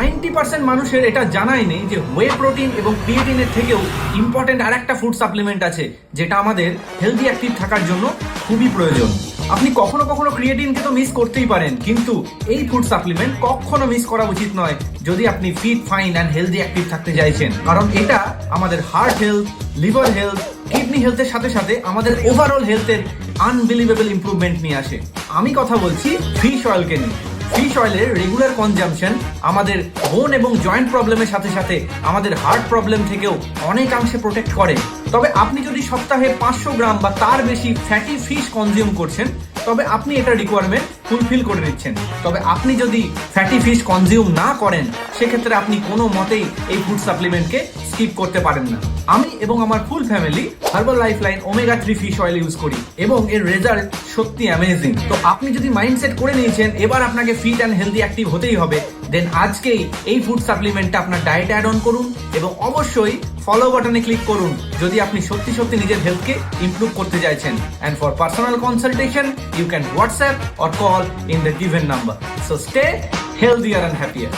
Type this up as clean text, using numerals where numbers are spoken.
90% মানুষের এটা জানাই নেই যে ওয়ে প্রোটিন এবং ক্রিয়েটিনের থেকেও ইম্পর্টেন্ট আর একটা ফুড সাপ্লিমেন্ট আছে যেটা আমাদের হেলদি অ্যাক্টিভ থাকার জন্য খুবই প্রয়োজন। আপনি কখনো কখনো ক্রিয়েটিনকে তো মিস করতেই পারেন, কিন্তু এই ফুড সাপ্লিমেন্ট কখনো মিস করা উচিত নয় যদি আপনি fit fine and healthy active থাকতে চাইছেন, কারণ এটা আমাদের heart health, liver health, kidney হেলথের সাথে সাথে আমাদের ওভারঅল হেলথের আনবিলিভেবল ইমপ্রুভমেন্ট নিয়ে আসে। আমি কথা বলছি ফিশ অয়েলকে নিয়ে। ফিশ অয়েলের রেগুলার কনজাম্পশন আমাদের বোন এবং জয়েন্ট প্রবলেমের সাথে সাথে আমাদের হার্ট প্রবলেম থেকেও অনেকাংশে প্রোটেক্ট করে। তবে আপনি যদি সপ্তাহে 500 গ্রাম বা তার বেশি ফ্যাটি ফিশ কনজিউম করছেন, তবে আপনি এটা রিকোয়ারমেন্ট ফুলফিল করে নিচ্ছেন। তবে আপনি যদি ফ্যাটি ফিশ কনজিউম না করেন, সেক্ষেত্রে আপনি কোনো মতেই এই ফুড সাপ্লিমেন্টকে স্কিপ করতে পারেন না। আমি এবং আমার full family herbal lifeline omega 3 fish oil use করি এবং এর রেজাল্ট সত্যি অ্যামেজিং। তো আপনি যদি মাইন্ডসেট করে নিয়েছেন এবার আপনাকে ফিট অ্যান্ড হেলদি অ্যাক্টিভ হতেই হবে, দেন আজকেই এই ফুড সাপ্লিমেন্টটা আপনার ডায়েটে অ্যাড অন করুন এবং অবশ্যই ফলো বাটনে ক্লিক করুন যদি আপনি সত্যি সত্যি নিজের হেলথকে ইমপ্রুভ করতে চাইছেন। And for personal consultation you can WhatsApp or call in the given number. So stay healthier and happier.